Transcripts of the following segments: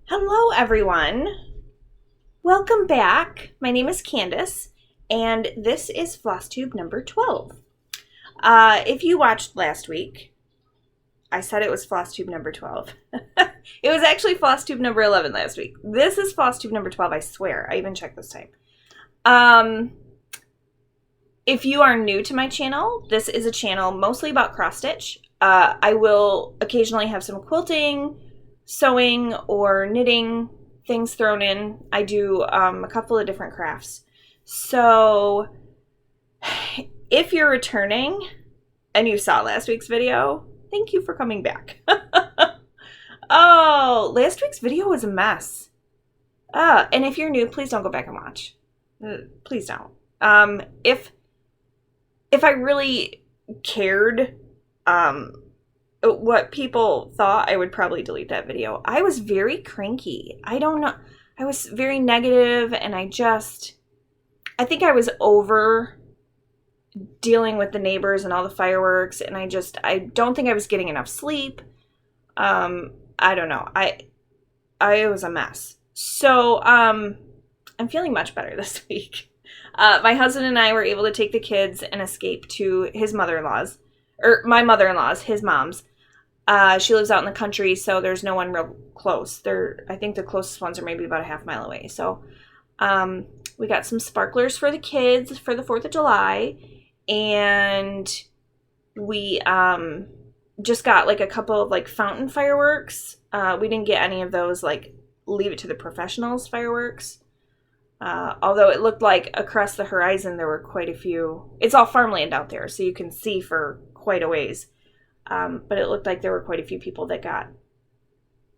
Hello, everyone. Welcome back. My name is Candace, and this is Flosstube number 12. If you watched last week, I said it was Flosstube number 12. It was actually Flosstube number 11 last week. This is Flosstube number 12, I swear. I even checked this time. If you are new to my channel, this is a channel mostly about cross-stitch. I will occasionally have some quilting, sewing, or knitting things thrown in. I do a couple of different crafts. So if you're returning and you saw last week's video, thank you for coming back. Oh, last week's video was a mess. And if you're new, please don't go back and watch. Please don't. If I really cared what people thought, I would probably delete that video. I was very cranky. I don't know. I was very negative, and I think I was over dealing with the neighbors and all the fireworks, and I don't think I was getting enough sleep. I don't know. It was a mess. So, I'm feeling much better this week. My husband and I were able to take the kids and escape to his mother-in-law's, or my mother-in-law's, his mom's. She lives out in the country, so there's no one real close. I think the closest ones are maybe about a half mile away. So, we got some sparklers for the kids for the 4th of July, and we, just got like a couple of like fountain fireworks. We didn't get any of those like leave it to the professionals fireworks. Although it looked like across the horizon there were quite a few. It's all farmland out there, so you can see for quite a ways. But it looked like there were quite a few people that got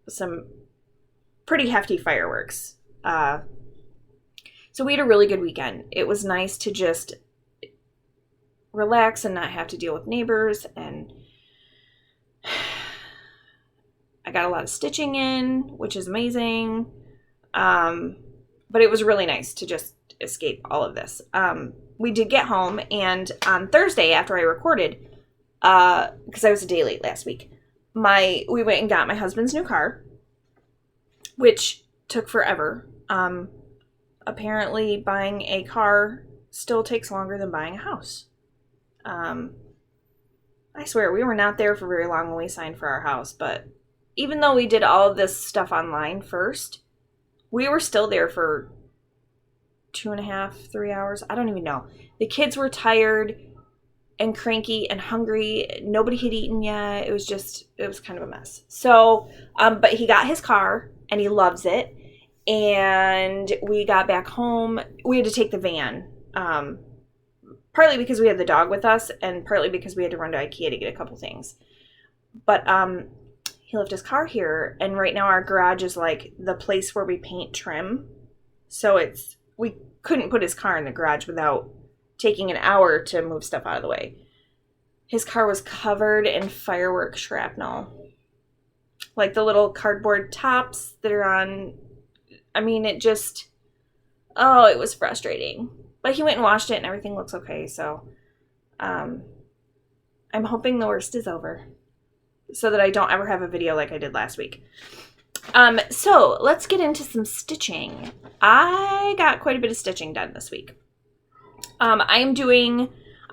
some pretty hefty fireworks. So we had a really good weekend. It was nice to just relax and not have to deal with neighbors, and I got a lot of stitching in, which is amazing. But it was really nice to just escape all of this. We did get home, and on Thursday after I recorded, because I was a day late last week, we went and got my husband's new car, which took forever. Apparently buying a car still takes longer than buying a house. I swear, we were not there for very long when we signed for our house, but even though we did all of this stuff online first, we were still there for 2.5, 3 hours. I don't even know. The kids were tired and cranky and hungry. Nobody had eaten yet. It was kind of a mess. So, but he got his car and he loves it. And we got back home. We had to take the van, partly because we had the dog with us and partly because we had to run to IKEA to get a couple things. But, he left his car here, and right now our garage is like the place where we paint trim. So we couldn't put his car in the garage without taking an hour to move stuff out of the way. His car was covered in firework shrapnel. Like the little cardboard tops that are on, I mean, it was frustrating. But he went and washed it and everything looks okay, so I'm hoping the worst is over, so that I don't ever have a video like I did last week. So let's get into some stitching. I got quite a bit of stitching done this week. I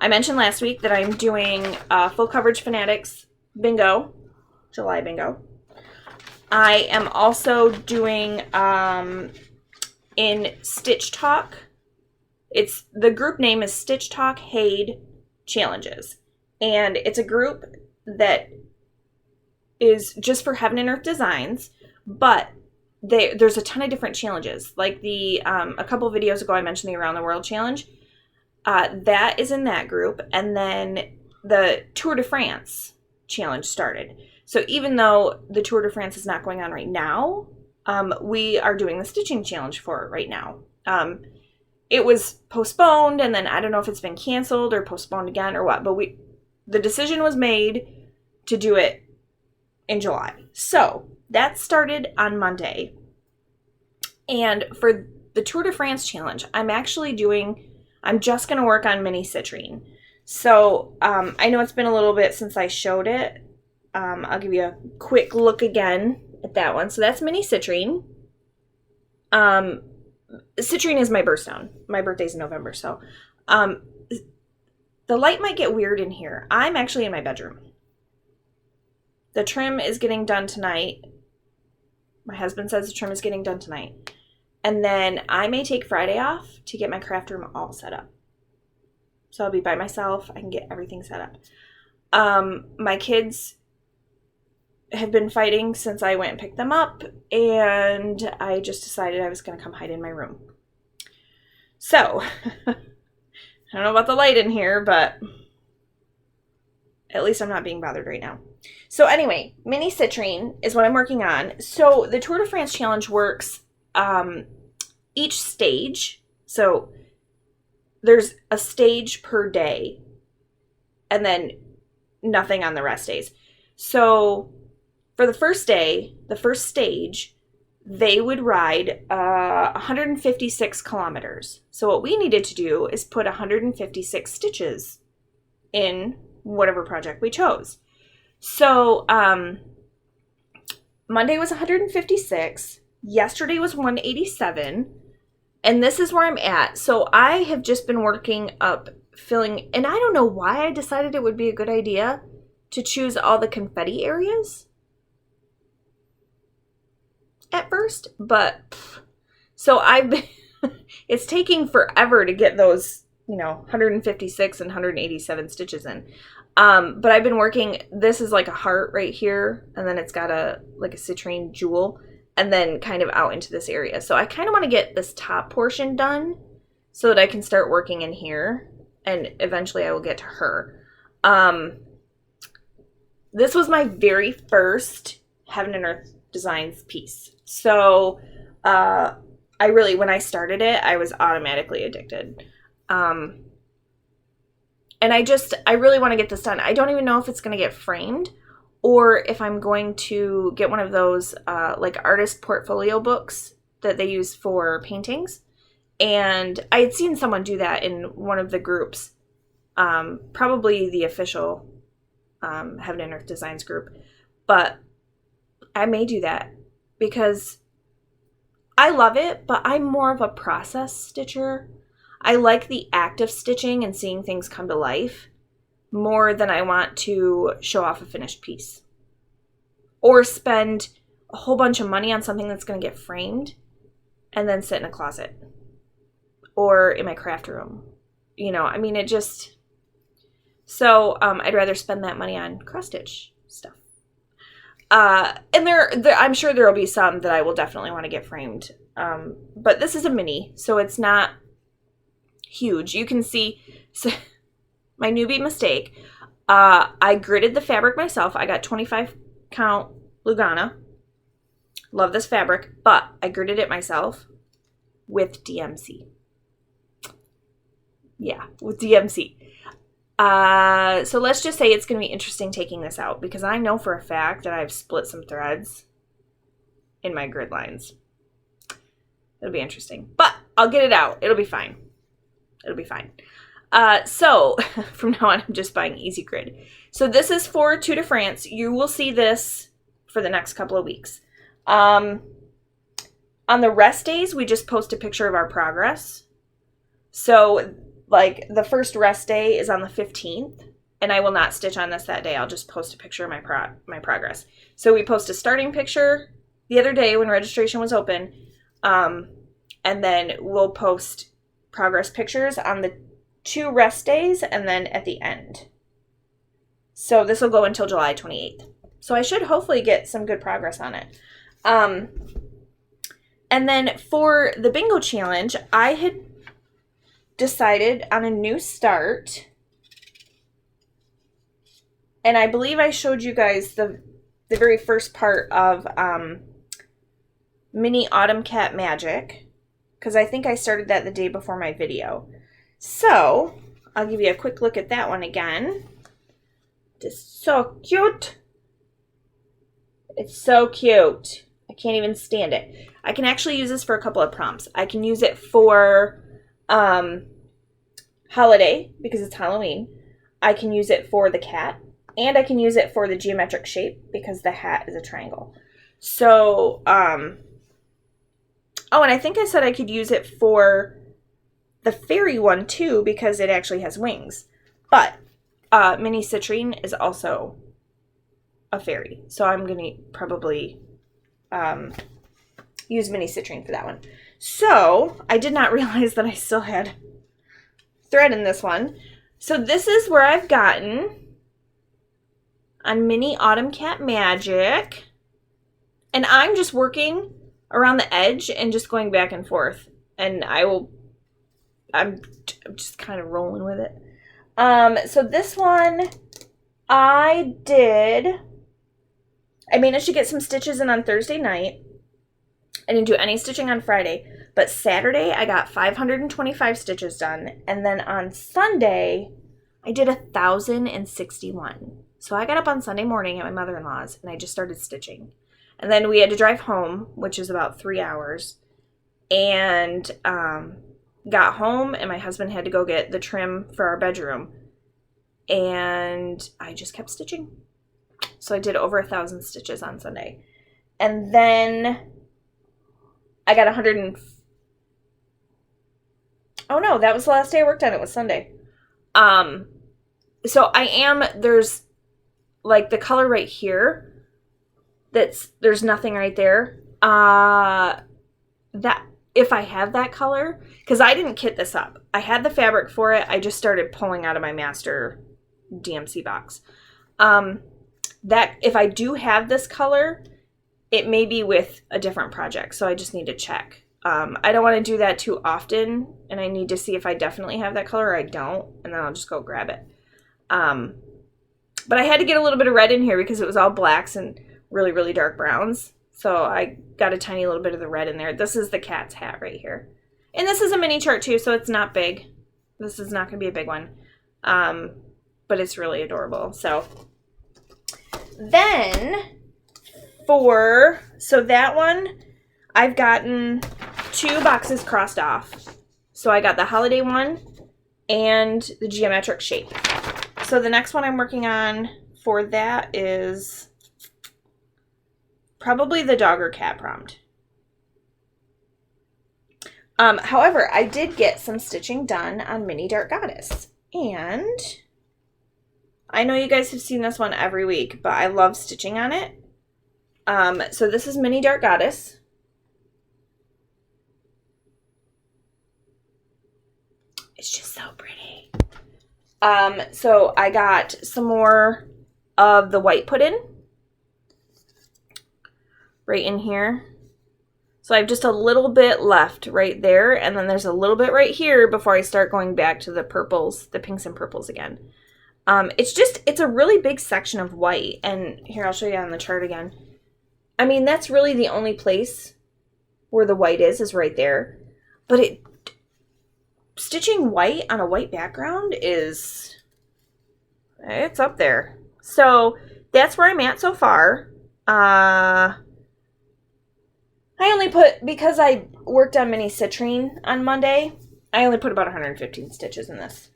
mentioned last week that I'm doing Full Coverage Fanatics Bingo, July Bingo. I am also doing in Stitch Talk. The group name is Stitch Talk Hade Challenges. And it's a group that is just for Heaven and Earth designs, but there's a ton of different challenges. Like a couple videos ago I mentioned the Around the World challenge. That is in that group. And then the Tour de France challenge started. So even though the Tour de France is not going on right now, we are doing the stitching challenge for it right now. It was postponed, and then I don't know if it's been canceled or postponed again or what, but the decision was made to do it in July. So that started on Monday. And for the Tour de France challenge, I'm just going to work on mini citrine. So I know it's been a little bit since I showed it. I'll give you a quick look again at that one. So that's mini Citrine. Citrine is my birthstone. My birthday's in November, so the light might get weird in here. I'm actually in my bedroom. The trim is getting done tonight. My husband says the trim is getting done tonight. And then I may take Friday off to get my craft room all set up. So I'll be by myself. I can get everything set up. My kids have been fighting since I went and picked them up, and I just decided I was going to come hide in my room. So, I don't know about the light in here, but at least I'm not being bothered right now. So anyway, mini Citrine is what I'm working on. So the Tour de France challenge works each stage. So there's a stage per day and then nothing on the rest days. So for the first day, the first stage, they would ride 156 kilometers. So what we needed to do is put 156 stitches in whatever project we chose. So Monday was 156, yesterday was 187, and this is where I'm at. So I have just been working up filling, and I don't know why I decided it would be a good idea to choose all the confetti areas at first, but so I've been it's taking forever to get those, 156 and 187 stitches in. But I've been working, this is like a heart right here, and then it's got a citrine jewel, and then kind of out into this area. So I kind of want to get this top portion done so that I can start working in here, and eventually I will get to her. This was my very first Heaven and Earth Designs piece. So when I started it, I was automatically addicted. And I really want to get this done. I don't even know if it's going to get framed or if I'm going to get one of those artist portfolio books that they use for paintings. And I had seen someone do that in one of the groups, probably the official Heaven and Earth Designs group. But I may do that because I love it, but I'm more of a process stitcher. I like the act of stitching and seeing things come to life more than I want to show off a finished piece. Or spend a whole bunch of money on something that's going to get framed and then sit in a closet. Or in my craft room. So I'd rather spend that money on cross-stitch stuff. And I'm sure there will be some that I will definitely want to get framed. But this is a mini, so it's not huge. You can see my newbie mistake. I gridded the fabric myself. I got 25 count Lugana. Love this fabric, but I gridded it myself with DMC. Yeah, with DMC. So let's just say it's going to be interesting taking this out because I know for a fact that I've split some threads in my grid lines. It'll be interesting, but I'll get it out. It'll be fine. It'll be fine. So from now on, I'm just buying Easy Grid. So this is for Tour de France. You will see this for the next couple of weeks. On the rest days, we just post a picture of our progress. So the first rest day is on the 15th, and I will not stitch on this that day. I'll just post a picture of my progress. So we post a starting picture the other day when registration was open, and then we'll post progress pictures on the 2 rest days and then at the end. So this will go until July 28th. So I should hopefully get some good progress on it. And then for the bingo challenge, I had decided on a new start, and I believe I showed you guys the very first part of Mini Autumn Cat Magic, because I think I started that the day before my video. So I'll give you a quick look at that one again. It's so cute. It's so cute. I can't even stand it. I can actually use this for a couple of prompts. I can use it for holiday because it's Halloween. I can use it for the cat, and I can use it for the geometric shape because the hat is a triangle. So, oh, and I think I said I could use it for the fairy one too, because it actually has wings. But Mini Citrine is also a fairy. So I'm going to probably use Mini Citrine for that one. So I did not realize that I still had thread in this one. So this is where I've gotten on Mini Autumn Cat Magic. And I'm just working around the edge and just going back and forth. And I'm just kind of rolling with it. So this one, I managed to get some stitches in on Thursday night. I didn't do any stitching on Friday, but Saturday I got 525 stitches done. And then on Sunday, I did 1,061. So I got up on Sunday morning at my mother-in-law's and I just started stitching. And then we had to drive home, which is about 3 hours. And got home and my husband had to go get the trim for our bedroom. And I just kept stitching. So I did over 1,000 stitches on Sunday. And then I got 100 oh no, that was the last day I worked on it, was Sunday. So there's like the color right here, there's nothing right there. That if I have that color, because I didn't kit this up. I had the fabric for it. I just started pulling out of my master DMC box. That if I do have this color, it may be with a different project, so I just need to check. I don't want to do that too often, and I need to see if I definitely have that color or I don't, and then I'll just go grab it. But I had to get a little bit of red in here because it was all blacks and really, really dark browns. So I got a tiny little bit of the red in there. This is the cat's hat right here. And this is a mini chart too, so it's not big. This is not going to be a big one. But it's really adorable. So then so that one, I've gotten 2 boxes crossed off. So I got the holiday one and the geometric shape. So the next one I'm working on for that is probably the dog or cat prompt. However, I did get some stitching done on Mini Dark Goddess. And I know you guys have seen this one every week, but I love stitching on it. So this is Mini Dark Goddess. It's just so pretty. So I got some more of the white put in. Right in here. So I have just a little bit left right there, and then there's a little bit right here before I start going back to the purples, the pinks and purples again. It's a really big section of white, and here I'll show you on the chart again. I mean, that's really the only place where the white is right there. But stitching white on a white background it's up there. So that's where I'm at so far. I only because I worked on Mini Citrine on Monday, I only put about 115 stitches in this.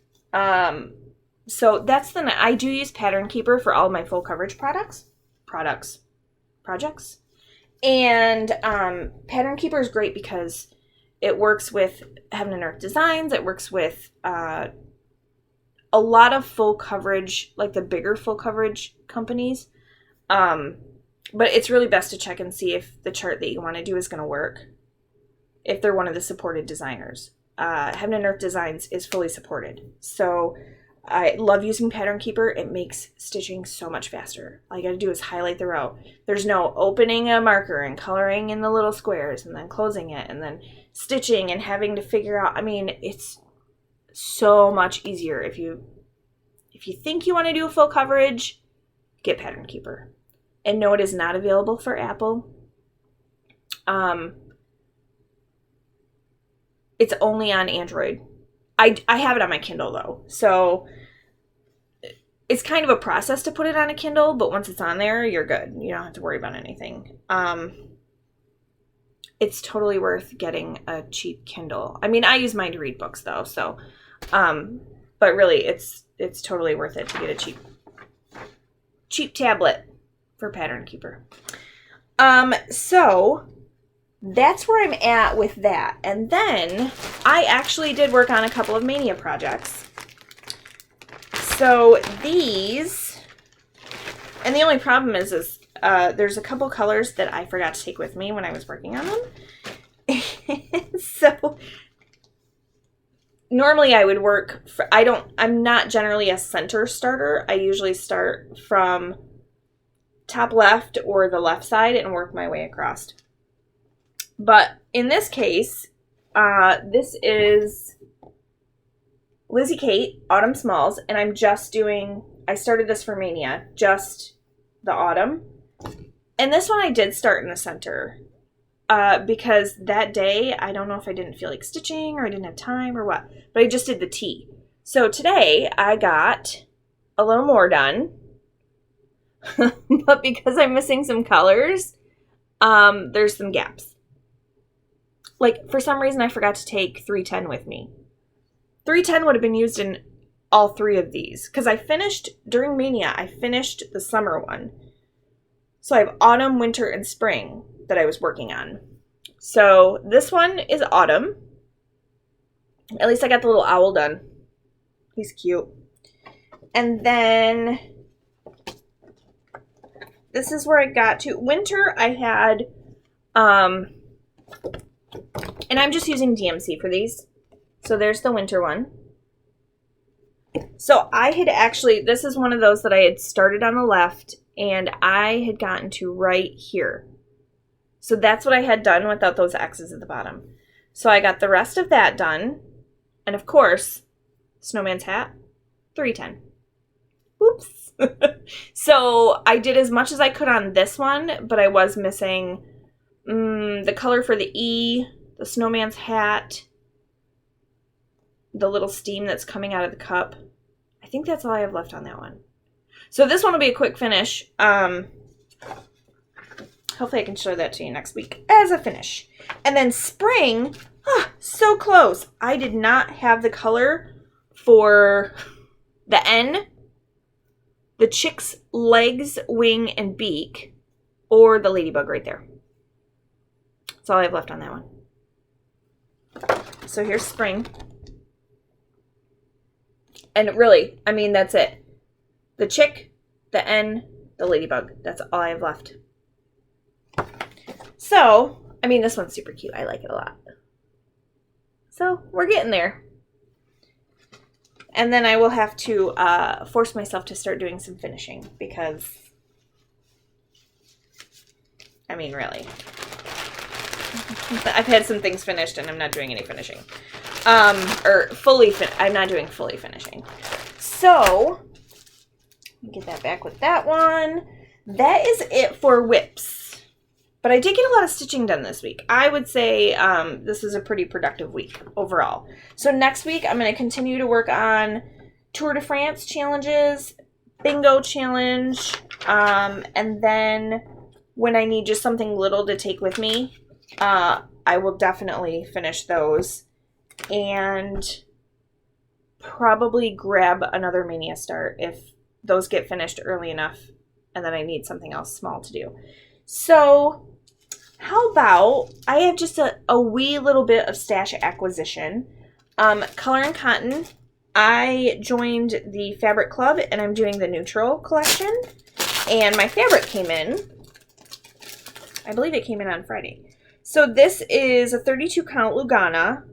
So that's I do use Pattern Keeper for all of my full coverage projects. And Pattern Keeper is great because it works with Heaven and Earth Designs. It works with a lot of full coverage, like the bigger full coverage companies. But it's really best to check and see if the chart that you want to do is going to work, if they're one of the supported designers. Heaven and Earth Designs is fully supported. So I love using Pattern Keeper. It makes stitching so much faster. All you got to do is highlight the row. There's no opening a marker and coloring in the little squares and then closing it and then stitching and having to figure out. I mean, it's so much easier. If you think you want to do a full coverage, get Pattern Keeper. And no, it is not available for Apple. It's only on Android. I have it on my Kindle though. So it's kind of a process to put it on a Kindle, but once it's on there, you're good. You don't have to worry about anything. It's totally worth getting a cheap Kindle. I mean, I use mine to read books though, so but really it's totally worth it to get a cheap tablet for Pattern Keeper. So that's where I'm at with that. And then I actually did work on a couple of Mania projects. So these, and the only problem is there's a couple colors that I forgot to take with me when I was working on them. So normally I would work I'm not generally a center starter. I usually start from top left or the left side and work my way across. But in this case, this is Lizzie Kate Autumn Smalls, and I started this for Mania, just the autumn. And this one I did start in the center because that day, I don't know if I didn't feel like stitching or I didn't have time or what, but I just did the T. So today I got a little more done, but because I'm missing some colors, there's some gaps. Like, for some reason, I forgot to take 310 with me. 310 would have been used in all three of these. Because during Mania, I finished the summer one. So I have autumn, winter, and spring that I was working on. So this one is autumn. At least I got the little owl done. He's cute. And then this is where I got to. Winter, I had... and I'm just using DMC for these. So there's the winter one. So I had actually, this is one of those that I had started on the left and I had gotten to right here. So that's what I had done without those X's at the bottom. So I got the rest of that done. And of course, snowman's hat, 310. Oops. So I did as much as I could on this one, but I was missing the color for the E, the snowman's hat, the little steam that's coming out of the cup. I think that's all I have left on that one. So this one will be a quick finish. Hopefully I can show that to you next week as a finish. And then spring, so close. I did not have the color for the N, the chick's legs, wing, and beak, or the ladybug right there. That's all I have left on that one. So here's spring. And really, I mean, that's it. The chick, the N, the ladybug. That's all I have left. So, I mean, this one's super cute. I like it a lot. So, we're getting there. And then I will have to force myself to start doing some finishing because, I mean, really. I've had some things finished and I'm not doing any finishing. I'm not doing fully finishing. So, get that back with that one. That is it for whips. But I did get a lot of stitching done this week. I would say this is a pretty productive week overall. So next week, I'm going to continue to work on Tour de France challenges, bingo challenge, and then when I need just something little to take with me, I will definitely finish those and probably grab another Mania start if those get finished early enough and then I need something else small to do. So how about I have just a wee little bit of stash acquisition. Color and Cotton. I joined the fabric club and I'm doing the neutral collection. And my fabric came in. I believe it came in on Friday. So this is a 32 count Lugana.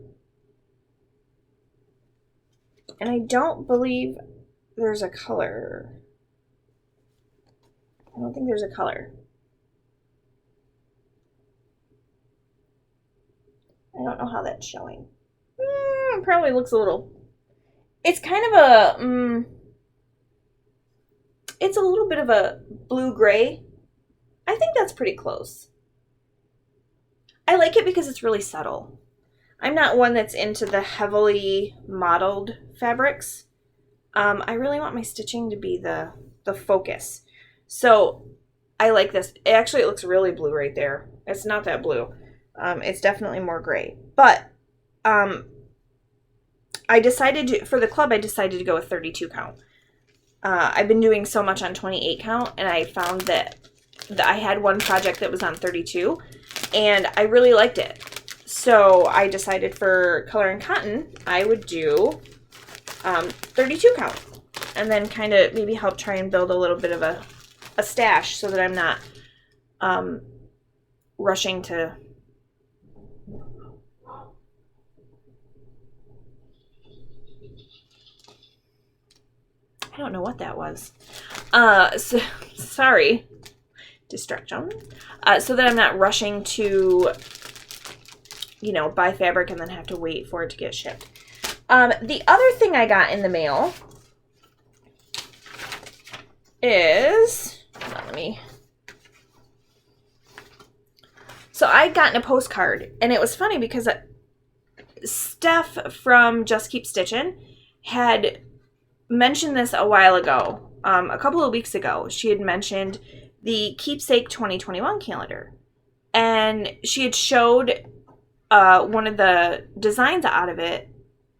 And I don't believe there's a color. I don't think there's a color. I don't know how that's showing. It probably looks a little... It's kind of a... it's a little bit of a blue-gray. I think that's pretty close. I like it because it's really subtle. I'm not one that's into the heavily modeled fabrics. I really want my stitching to be the focus. So I like this. It looks really blue right there. It's not that blue. It's definitely more gray. But I decided to, for the club, I decided to go with 32 count. I've been doing so much on 28 count, and I found that I had one project that was on 32, and I really liked it. So I decided for Color and Cotton, I would do 32 count. And then kind of maybe help try and build a little bit of a stash so that I'm not rushing to... I don't know what that was. So, sorry. Distraction. So that I'm not rushing to, you know, buy fabric and then have to wait for it to get shipped. The other thing I got in the mail is, let me. So I'd gotten a postcard, and it was funny because Steph from Just Keep Stitching had mentioned this a while ago, a couple of weeks ago. She had mentioned the Keepsake 2021 calendar, and she had showed one of the designs out of it,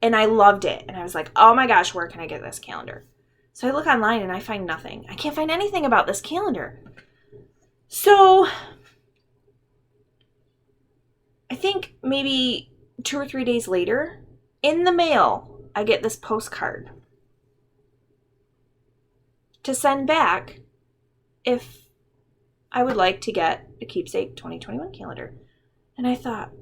and I loved it, and I was like, oh my gosh, where can I get this calendar? So I look online and I find nothing. I can't find anything about this calendar. So I think maybe 2 or 3 days later, in the mail, I get this postcard to send back if I would like to get a Keepsake 2021 calendar. And I thought,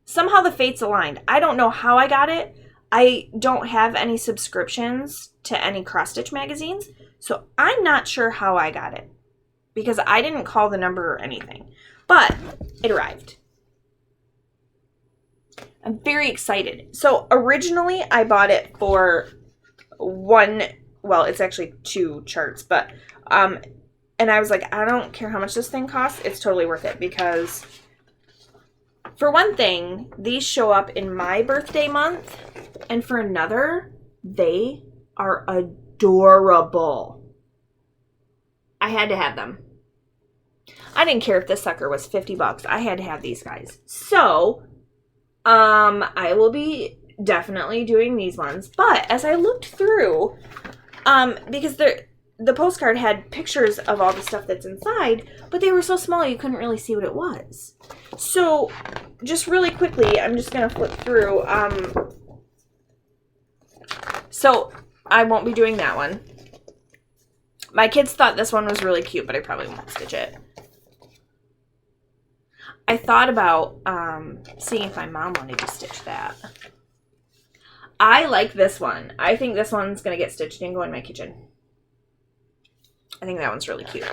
somehow the fates aligned. I don't know how I got it. I don't have any subscriptions to any cross-stitch magazines, so I'm not sure how I got it because I didn't call the number or anything, but it arrived. I'm very excited. So originally I bought it for one, well, it's actually 2 charts, but, and I was like, I don't care how much this thing costs. It's totally worth it because, for one thing, these show up in my birthday month, and for another, they are adorable. I had to have them. I didn't care if this sucker was $50. I had to have these guys. So, I will be definitely doing these ones. But as I looked through, because the postcard had pictures of all the stuff that's inside, but they were so small you couldn't really see what it was. So, just really quickly, I'm just going to flip through. So, I won't be doing that one. My kids thought this one was really cute, but I probably won't stitch it. I thought about seeing if my mom wanted to stitch that. I like this one. I think this one's going to get stitched and go in my kitchen. I think that one's really cute.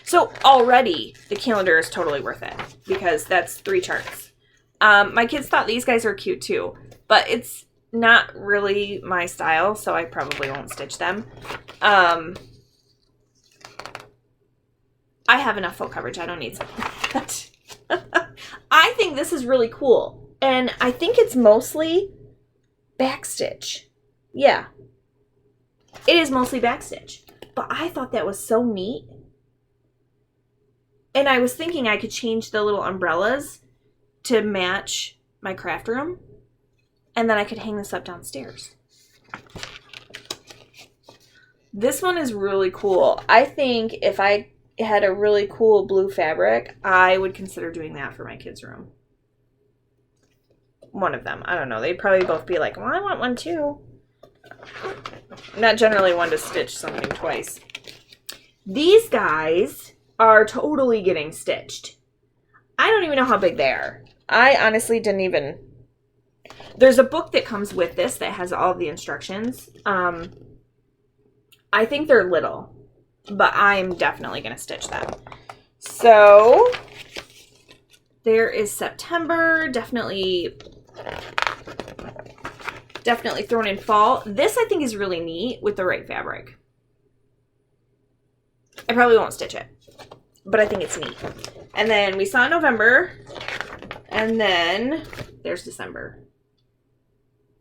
So already the calendar is totally worth it because that's 3 charts. My kids thought these guys are cute too, but it's not really my style, so I probably won't stitch them. I have enough full coverage. I don't need something like that. I think this is really cool. And I think it's mostly backstitch. Yeah. It is mostly backstitch. But I thought that was so neat. And I was thinking I could change the little umbrellas to match my craft room. And then I could hang this up downstairs. This one is really cool. I think if I had a really cool blue fabric, I would consider doing that for my kids' room. One of them. I don't know. They'd probably both be like, well, I want one too. I'm not generally one to stitch something twice. These guys are totally getting stitched. I don't even know how big they are. I honestly didn't even... There's a book that comes with this that has all of the instructions. I think they're little, but I'm definitely going to stitch them. So there is September, definitely thrown in fall. This I think is really neat with the right fabric. I probably won't stitch it, but I think it's neat. And then we saw November, and then there's December.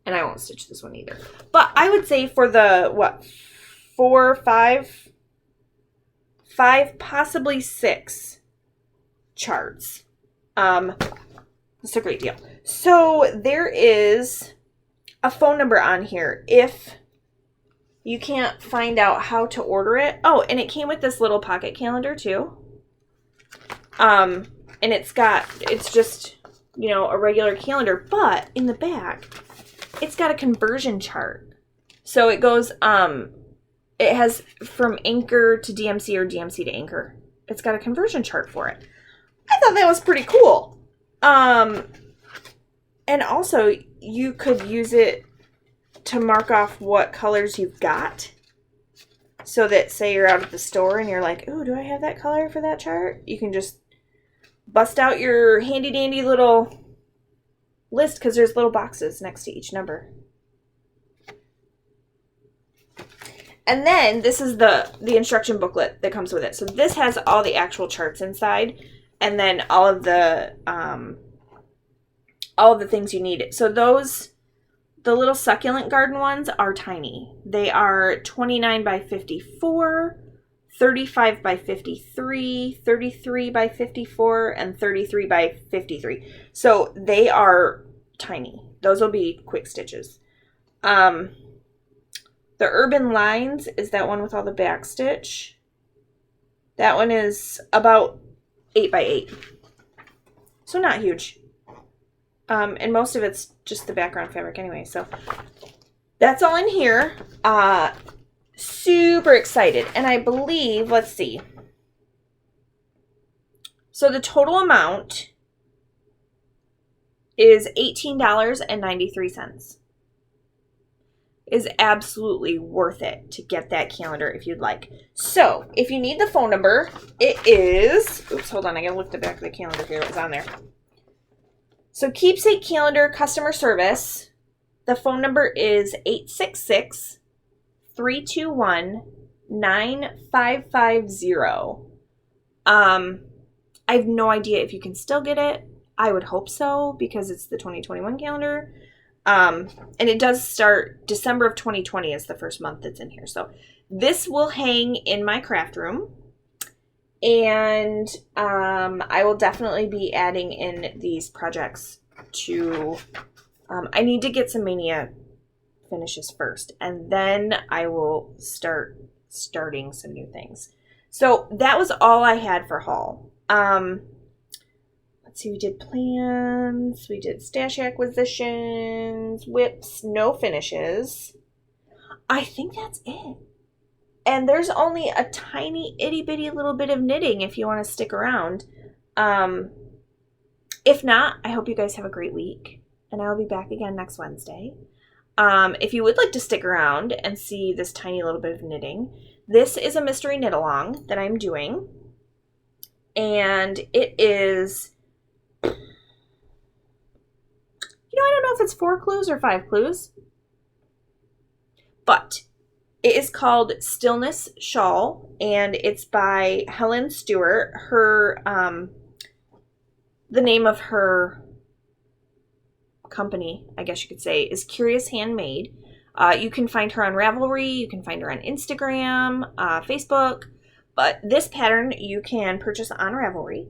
And I won't stitch this one either. But I would say for the, what, 4, 5, possibly 6 charts. It's a great deal. So there is a phone number on here if you can't find out how to order it. Oh, and it came with this little pocket calendar too. And it's just, you know, a regular calendar, but in the back, it's got a conversion chart. So it goes, it has from Anchor to DMC or DMC to Anchor. It's got a conversion chart for it. I thought that was pretty cool. And also you could use it to mark off what colors you've got. So that say you're out at the store and you're like, ooh, do I have that color for that chart? You can just bust out your handy dandy little list because there's little boxes next to each number. And then this is the instruction booklet that comes with it. So this has all the actual charts inside, and then all of the things you need. So the little succulent garden ones are tiny. They are 29 by 54, 35 by 53, 33 by 54, and 33 by 53. So they are tiny. Those will be quick stitches. The Urban Lines is that one with all the back stitch. That one is about 8 by 8. So not huge. And most of it's just the background fabric anyway. So that's all in here. Super excited. And I believe, let's see. So the total amount is $18.93. Is absolutely worth it to get that calendar if you'd like. So, if you need the phone number, it is... Oops, hold on. I gotta look at the back of the calendar here. It was on there. So, Keepsake Calendar Customer Service. The phone number is 866-321-9550. I have no idea if you can still get it. I would hope so, because it's the 2021 calendar. And it does start December of 2020 is the first month that's in here. So this will hang in my craft room, and I will definitely be adding in these projects to, I need to get some Mania finishes first, and then I will starting some new things. So that was all I had for haul. Let's see, we did plans, we did stash acquisitions, whips, no finishes. I think that's it. And there's only a tiny itty bitty little bit of knitting if you want to stick around. If not, I hope you guys have a great week, and I'll be back again next Wednesday. If you would like to stick around and see this tiny little bit of knitting, this is a mystery knit along that I'm doing, and it is... You know, I don't know if it's 4 clues or 5 clues, but it is called Stillness Shawl, and it's by Helen Stewart. Her, the name of her company, I guess you could say, is Curious Handmade. You can find her on Ravelry, you can find her on Instagram, Facebook, but this pattern you can purchase on Ravelry.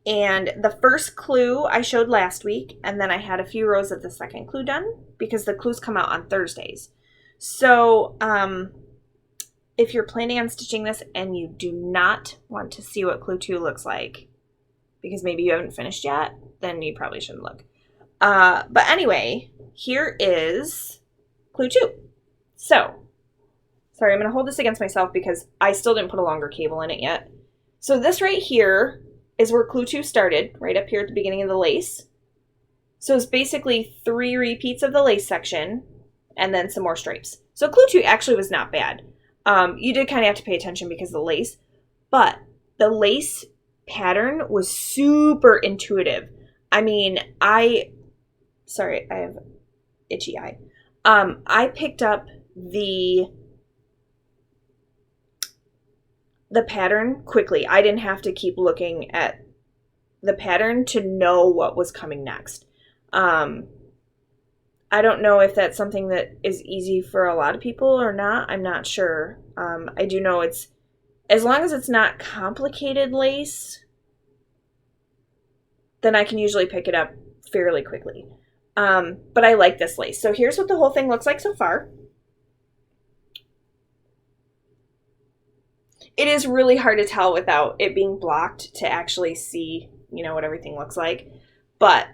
And the first clue I showed last week, and then I had a few rows of the second clue done because the clues come out on Thursdays. So if you're planning on stitching this and you do not want to see what clue 2 looks like, because maybe you haven't finished yet, then you probably shouldn't look. But anyway, here is clue 2. So, sorry, I'm going to hold this against myself because I still didn't put a longer cable in it yet. So this right here is where clue 2 started, right up here at the beginning of the lace. So it's basically 3 repeats of the lace section and then some more stripes. So clue 2 actually was not bad. You did kind of have to pay attention because of the lace, but the lace pattern was super intuitive. I mean, sorry, I have itchy eye. I picked up the pattern quickly. I didn't have to keep looking at the pattern to know what was coming next. I don't know if that's something that is easy for a lot of people or not. I'm not sure. I do know it's, as long as it's not complicated lace, then I can usually pick it up fairly quickly. But I like this lace. So here's what the whole thing looks like so far. it is really hard to tell without it being blocked to actually see, what everything looks like. But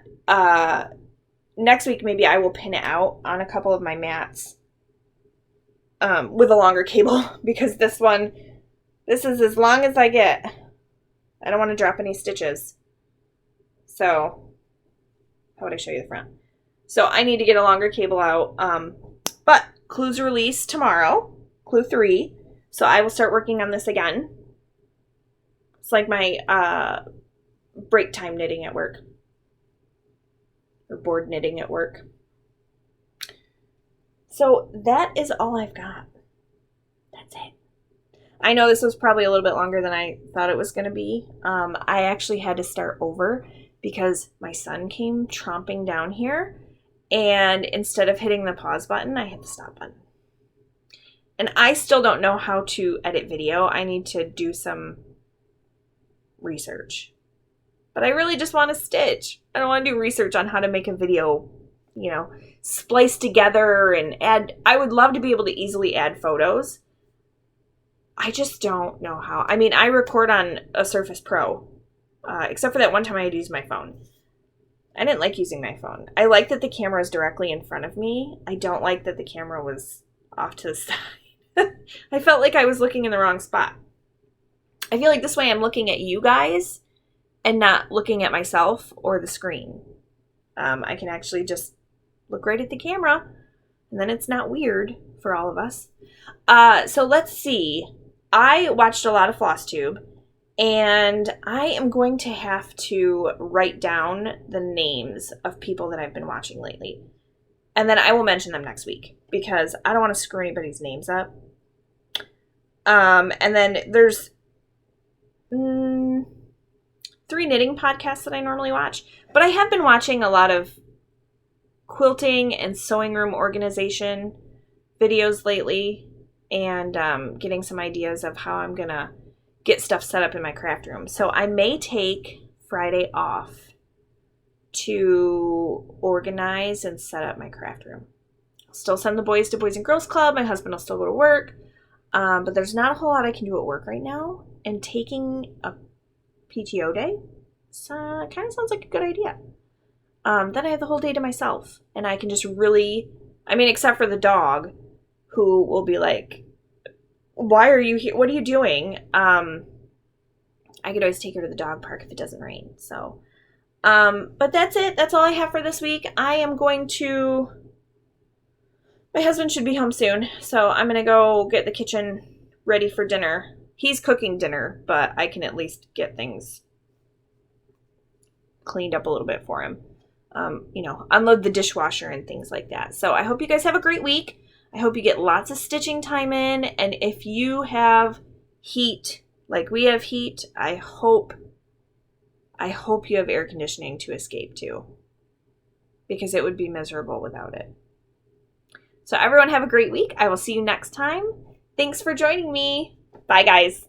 next week, maybe I will pin it out on a couple of my mats with a longer cable, because this is as long as I get. I don't want to drop any stitches. So, how would I show you the front? So I need to get a longer cable out. But Clue's release tomorrow, Clue 3. So I will start working on this again. It's like my break time knitting at work. Or board knitting at work. So that is all I've got. That's it. I know this was probably a little bit longer than I thought it was going to be. I actually had to start over because my son came tromping down here. And instead of hitting the pause button, I hit the stop button. And I still don't know how to edit video. I need to do some research. But I really just want to stitch. I don't want to do research on how to make a video, splice together and add. I would love to be able to easily add photos. I just don't know how. I mean, I record on a Surface Pro, except for that one time I had to use my phone. I didn't like using my phone. I like that the camera is directly in front of me. I don't like that the camera was off to the side. I felt like I was looking in the wrong spot. I feel like this way I'm looking at you guys and not looking at myself or the screen. I can actually just look right at the camera, and then it's not weird for all of us. So let's see. I watched a lot of Flosstube, and I am going to have to write down the names of people that I've been watching lately. And then I will mention them next week, because I don't want to screw anybody's names up. And then there's 3 knitting podcasts that I normally watch. But I have been watching a lot of quilting and sewing room organization videos lately, and getting some ideas of how I'm going to get stuff set up in my craft room. So I may take Friday off to organize and set up my craft room. I'll still send the boys to Boys and Girls Club. My husband will still go to work. But there's not a whole lot I can do at work right now. And taking a PTO day kind of sounds like a good idea. Then I have the whole day to myself. And I can just really, except for the dog, who will be like, why are you here? What are you doing? I could always take her to the dog park if it doesn't rain. So, but that's it. That's all I have for this week. My husband should be home soon. So I'm going to go get the kitchen ready for dinner. He's cooking dinner, but I can at least get things cleaned up a little bit for him. Unload the dishwasher and things like that. So I hope you guys have a great week. I hope you get lots of stitching time in. And if you have heat, like we have heat, I hope you have air conditioning to escape to, because it would be miserable without it. So everyone have a great week. I will see you next time. Thanks for joining me. Bye, guys.